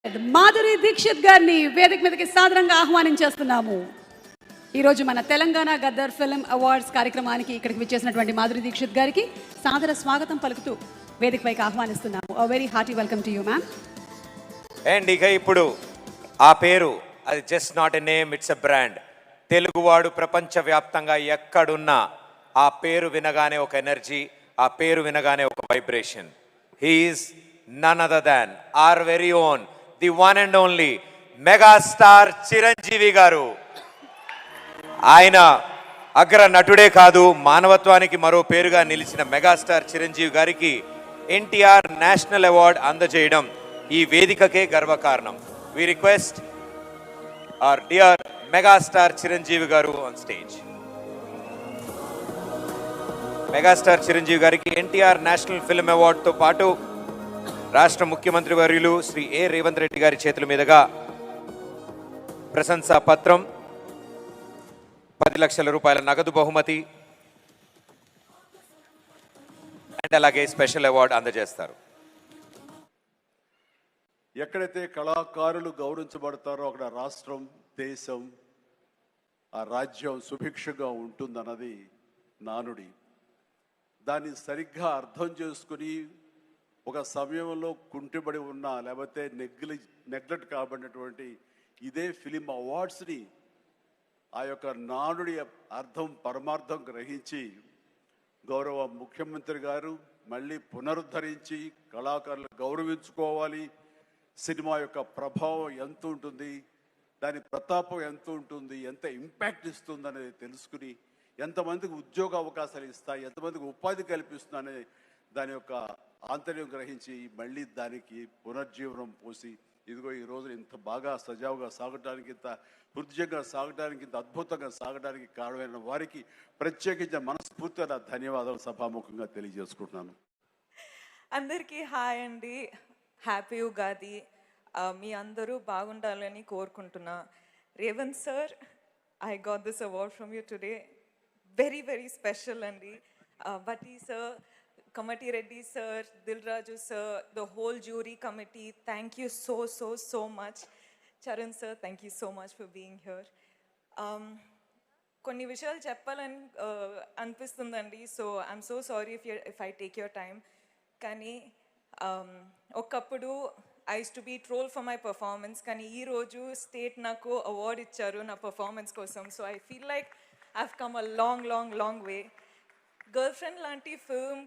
మాధురి దీక్షిత్ గారిని వేదిక మీదకి సాదరంగా ఆహ్వానించేస్తున్నాము. ఈరోజు మన తెలంగాణ గద్దర్ ఫిల్మ్ అవార్డ్స్ కార్యక్రమానికి ఇక్కడికి విచ్చేసినటువంటి మాధురి దీక్షిత్ గారికి సాదర స్వాగతం పలుకుతూ వేదికపైకి ఆహ్వానిస్తున్నాము. Very hearty welcome to you ma'am. And ఇక ఇప్పుడు ఆ పేరు అది just not a name, it's a brand. తెలుగువాడు ప్రపంచవ్యాప్తంగా ఎక్కడున్నా ఆ పేరు వినగానే ఒక ఎనర్జీ, ఆ పేరు వినగానే ఒక vibration. He's none other than our very own, the one and only megastar Chiranjeevi garu. ఆయన అగ్ర నటుడే కాదు, మానవత్వానికి మరో పేరుగా నిలిచిన మెగాస్టార్ చిరంజీవి గారికి ఎన్టీఆర్ నేషనల్ అవార్డ్ అందజేయడం ఈ వేదికకే గర్వకారణం. We request our dear megastar Chiranjeevi garu on stage. Megastar Chiranjeevi గారికి ఎన్టీఆర్ నేషనల్ ఫిల్మ్ అవార్డుతో పాటు రాష్ట్ర ముఖ్యమంత్రి వర్యులు శ్రీ ఏ రేవంత్ రెడ్డి గారి చేతుల మీదుగా ప్రశంసా పత్రం, 10 లక్షల రూపాయల నగదు బహుమతి అండ్ అలాగే స్పెషల్ అవార్డు అందజేస్తారు. ఎక్కడైతే కళాకారులు గౌరవించబడతారో అక్కడ రాష్ట్రం, దేశం, ఆ రాజ్యం సుభిక్షంగా ఉంటుందన్నది నానుడి. దాన్ని సరిగ్గా అర్థం చేసుకుని ఒక సమయంలో కుంటిబడి ఉన్న లేకపోతే నెగ్లెక్ట్ కాబడినటువంటి ఇదే ఫిలిం అవార్డ్స్ని ఆ యొక్క నానుడి అర్థం పరమార్థం గ్రహించి గౌరవ ముఖ్యమంత్రి గారు మళ్ళీ పునరుద్ధరించి కళాకారులు గౌరవించుకోవాలి, సినిమా యొక్క ప్రభావం ఎంత ఉంటుంది, దాని ప్రతాపం ఎంత ఉంటుంది, ఎంత ఇంపాక్ట్ ఇస్తుంది అనేది తెలుసుకుని ఎంతమందికి ఉద్యోగ అవకాశాలు ఇస్తాయి, ఎంతమందికి ఉపాధి కల్పిస్తుందనే దాని యొక్క ఆంతర్యం గ్రహించి మళ్ళీ దానికి పునర్జీవనం పోసి ఇదిగో ఈ రోజు ఇంత బాగా సజావుగా సాగడానికి, ఇంత హృదయంగా సాగడానికి, ఇంత అద్భుతంగా సాగడానికి కారణమైన వారికి ప్రత్యేకించిన మనస్ఫూర్తిగా ధన్యవాదాలు సభాముఖంగా తెలియజేసుకుంటున్నాను. అందరికీ హాయ్ అండి, హ్యాపీ ఉగాది. మీ అందరూ బాగుండాలని కోరుకుంటున్నా. Revanth sir, I got this award from you today. Very very special అండి. Bhatti sir, Komatireddy sir, Dil Raju sir, the whole jury committee, thank you so so so much. Charan sir, thank you so much for being here. కొన్ని విషయాలు చెప్పాలని అనిపిస్తుందండి. So I'm so sorry if I take your time. కానీ ఒకప్పుడు I use to be troll for my performance, కానీ ఈరోజు state నాకు award ఇచ్చారు నా పర్ఫార్మెన్స్ కోసం. So I feel like I have come a long long long way. Girl friend లాంటి film